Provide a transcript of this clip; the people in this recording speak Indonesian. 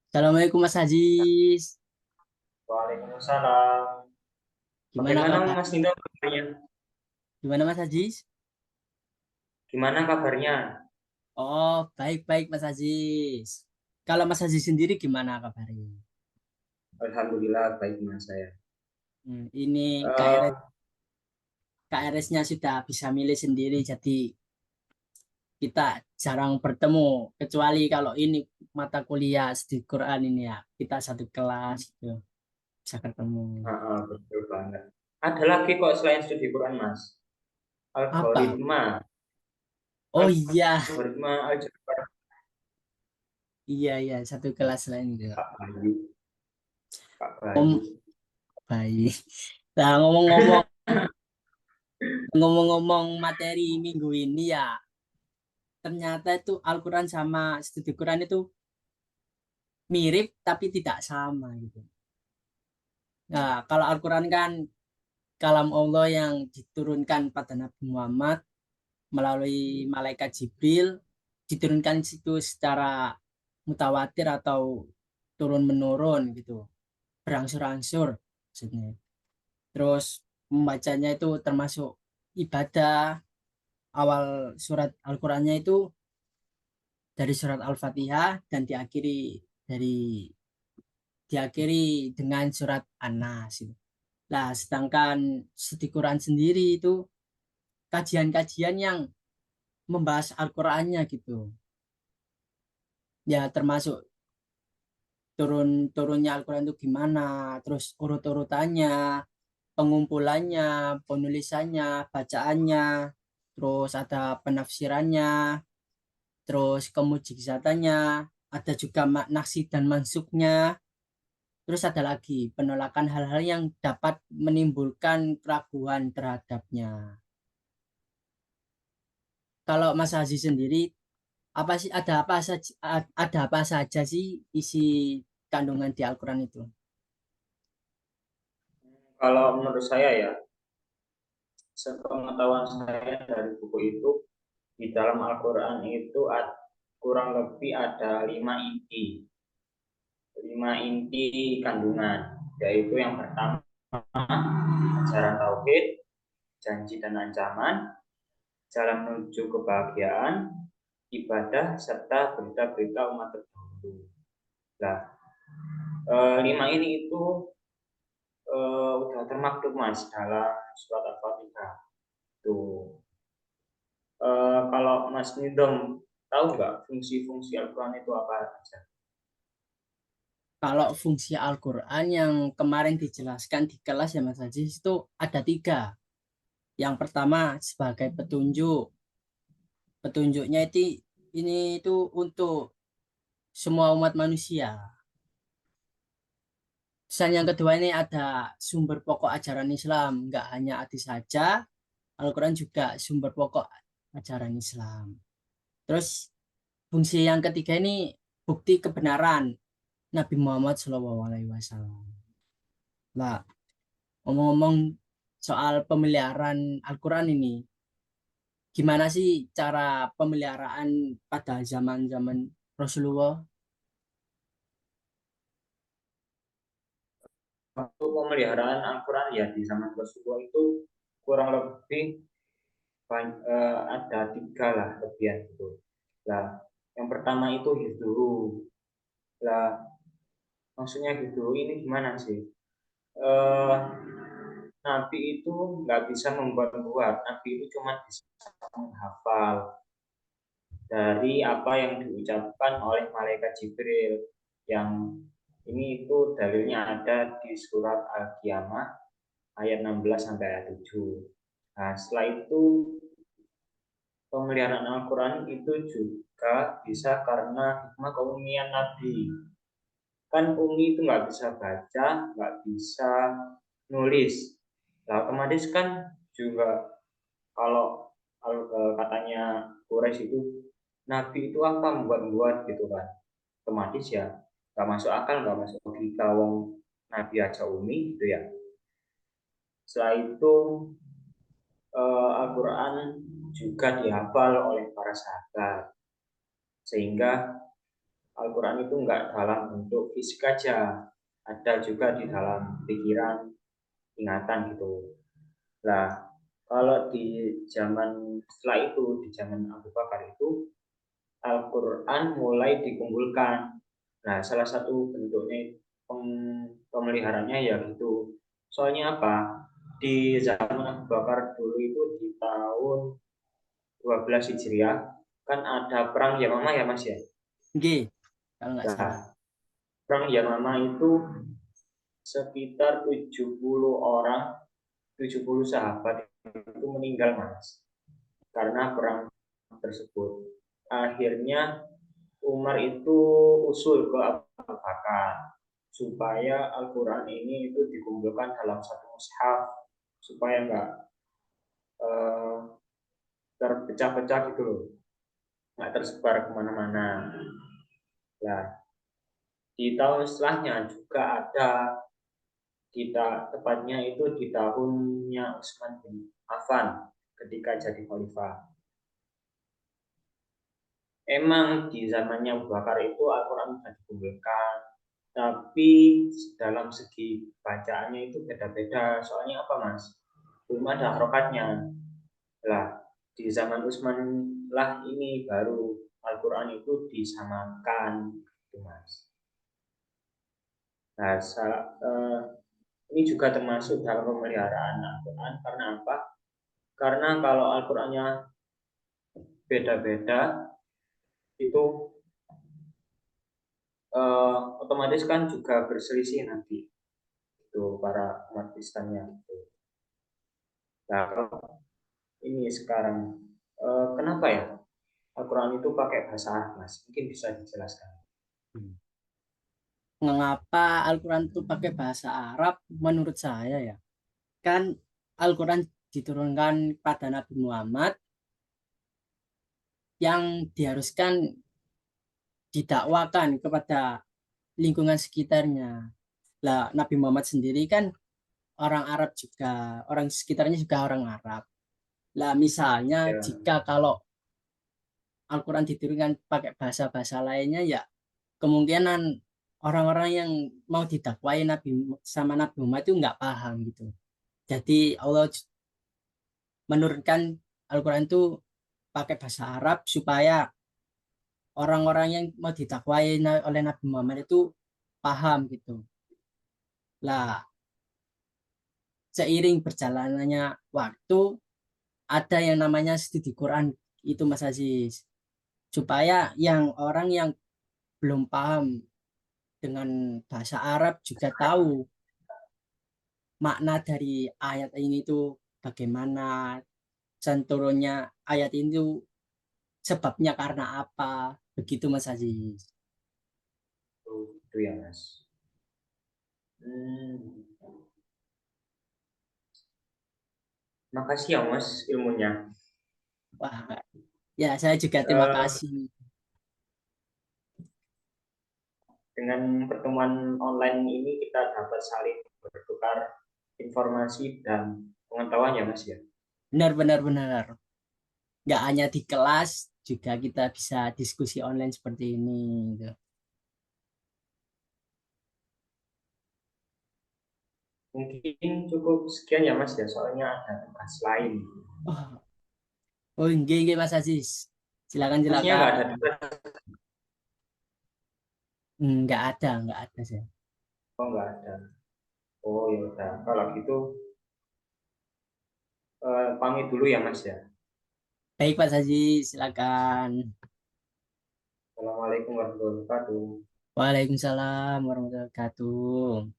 Assalamualaikum Mas Haziz. Waalaikumsalam. Gimana Bagaimana kabar? Mas Nino kabarnya? Gimana Mas Haziz? Gimana kabarnya? Oh, baik-baik Mas Haziz. Kalau Mas Haziz sendiri gimana kabarnya? Alhamdulillah baik Mas saya. Ini Eh, KRS-nya sudah bisa milih sendiri, jadi kita jarang bertemu. Kecuali kalau ini mata kuliah studi Quran ini ya, kita satu kelas gitu, bisa ketemu. betul banget. Ada lagi kok selain studi Quran Mas. Apa? Algoritma, Oh iya, algoritma aljabar. iya iya satu kelas lain itu. Kak Bayu, Kak Om Bayu. baik. Nah, ngomong-ngomong materi minggu ini ya, ternyata itu Al-Quran sama studi Quran itu mirip tapi tidak sama gitu. Nah, kalau Al-Quran kan kalam Allah yang diturunkan pada Nabi Muhammad melalui malaikat Jibril, diturunkan situ secara mutawatir atau turun menurun gitu, berangsur-angsur maksudnya. Terus membacanya itu termasuk ibadah. Awal surat Al-Qurannya itu dari surat Al-Fatihah dan dari diakhiri dengan surat An-Nas gitu. Nah, sedangkan studi Quran sendiri itu kajian-kajian yang membahas Al-Qur'annya gitu. Ya, termasuk turun-turunnya Al-Qur'an itu gimana, terus urut-urutannya, pengumpulannya, penulisannya, bacaannya, terus ada penafsirannya, terus kemujizatannya, ada juga naksi dan mansuknya. Terus ada lagi penolakan hal-hal yang dapat menimbulkan keraguan terhadapnya. Kalau Mas Aziz sendiri, apa sih ada apa saja sih isi kandungan di Al-Quran itu? Kalau menurut saya ya, sepengetahuan saya dari buku itu, di dalam Al-Quran itu kurang lebih ada 5 inti. 5 inti kandungan, yaitu yang pertama ajaran tauhid, janji dan ancaman, jalan menuju kebahagiaan, ibadah, serta berita-berita umat terdahulu. Nah, 5 ini itu udah termaktub Mas dalam surat Al-Fatihah. Tuh. Kalau Mas Nidom tahu nggak fungsi-fungsi Al-Quran itu apa aja? Kalau fungsi Al-Quran yang kemarin dijelaskan di kelas ya Mas Aziz itu ada tiga. Yang pertama sebagai petunjuk. Petunjuknya itu ini itu untuk semua umat manusia. Dan yang kedua ini ada sumber pokok ajaran Islam, nggak hanya hadis saja, Al-Quran juga sumber pokok ajaran Islam. Terus fungsi yang ketiga ini bukti kebenaran Nabi Muhammad SAW. Lah, ngomong-ngomong soal pemeliharaan Al-Quran ini, gimana sih cara pemeliharaan pada zaman-zaman Rasulullah? Waktu pemeliharaan Al-Quran ya di zaman Rasulullah itu kurang lebih ada 3 lah lebihan itu. Nah, yang pertama itu hifdzuhu. Lah, maksudnya hifdzuhu ini gimana sih? Eh, Nabi itu nggak bisa membuat-buat. Nabi itu cuma bisa menghafal dari apa yang diucapkan oleh malaikat Jibril, yang ini itu dalilnya ada di surat Al-Qiyamah ayat 16 sampai ayat 7. Nah, setelah itu pemeliharaan Al-Quran itu juga bisa karena hikmah keumian Nabi. Kan umi itu nggak bisa baca, nggak bisa nulis. Nah, otomatis kan juga kalau katanya Quraisy itu Nabi itu apa membuat-buat gitu kan. Otomatis ya nggak masuk akal, nggak masuk logika wong Nabi aja umi gitu ya. Setelah itu Al-Quran juga dihafal oleh para sahabat, sehingga Al-Quran itu enggak dalam bentuk fisik aja, ada juga di dalam pikiran, ingatan gitu. Nah, kalau di zaman setelah itu, di zaman Abu Bakar itu, Al-Quran mulai dikumpulkan. Nah, salah satu bentuknya pemeliharaannya ya gitu. Soalnya apa? Di zaman Abu Bakar dulu itu di tahun 12 Hijriah kan ada perang Yamamah ya Mas ya. G kalau nggak Nah, salah. perang Yamamah itu sekitar 70 orang, 70 sahabat itu meninggal Mas karena perang tersebut. Akhirnya Umar itu usul ke Abu Bakar supaya Al-Quran ini itu dikumpulkan dalam satu mushaf supaya nggak eh, terpecah-pecah gitu loh, nggak tersebar kemana-mana. Nah, di tahun setelahnya juga ada, kita tepatnya itu di tahunnya Utsman bin Affan ketika jadi khalifah. Emang di zamannya Abu Bakar itu Al-Quran sudah dikumpulkan, tapi dalam segi bacaannya itu beda-beda. Soalnya apa Mas? Belum ada harokatnya. Lah, di zaman Utsman lah ini baru Al-Quran itu disamakan, gitu Mas. Nah, ini juga termasuk dalam pemeliharaan Al-Quran karena apa? Karena kalau Al-Qurannya beda-beda itu otomatis kan juga berselisih nanti itu para umat Kristennya. Nah, ini sekarang kenapa ya Al-Quran itu pakai bahasa Arab, Mas? Mungkin bisa dijelaskan. Mengapa Al-Quran itu pakai bahasa Arab? Menurut saya ya, kan Al-Quran diturunkan pada Nabi Muhammad yang diharuskan didakwakan kepada lingkungan sekitarnya. Lah, Nabi Muhammad sendiri kan orang Arab juga, orang sekitarnya juga orang Arab. Lah, misalnya Ya, jika kalau Al-Quran diturunkan pakai bahasa-bahasa lainnya, ya kemungkinan orang-orang yang mau didakwai Nabi sama Nabi Muhammad itu nggak paham gitu. Jadi Allah menurunkan Al-Quran itu pakai bahasa Arab supaya orang-orang yang mau didakwai oleh Nabi Muhammad itu paham gitu. Lah, seiring berjalannya waktu ada yang namanya studi Quran itu Mas Aziz. Supaya yang orang yang belum paham dengan bahasa Arab juga tahu makna dari ayat ini itu bagaimana, dan turunnya ayat ini tuh sebabnya karena apa, begitu Mas Aziz. itu ya, Mas. Hmm, makasih ya, Mas, ilmunya. Wah, ya saya juga terima Eh, kasih. dengan pertemuan online ini kita dapat saling bertukar informasi dan pengetahuan ya, Mas ya. Benar-benar benar. Nggak hanya di kelas, juga kita bisa diskusi online seperti ini gitu. Mungkin cukup sekian ya, Mas ya, soalnya ada tugas lain. Oh, oh enggak Mas Aziz. Silakan Masnya nggak ada silakan. tugas? Nggak ada saya. Oh, nggak ada. Oh, ya udah. Kalau gitu, pamit dulu ya, Mas ya. Baik Mas Aziz, silakan. Assalamualaikum warahmatullahi wabarakatuh. Waalaikumsalam warahmatullahi wabarakatuh.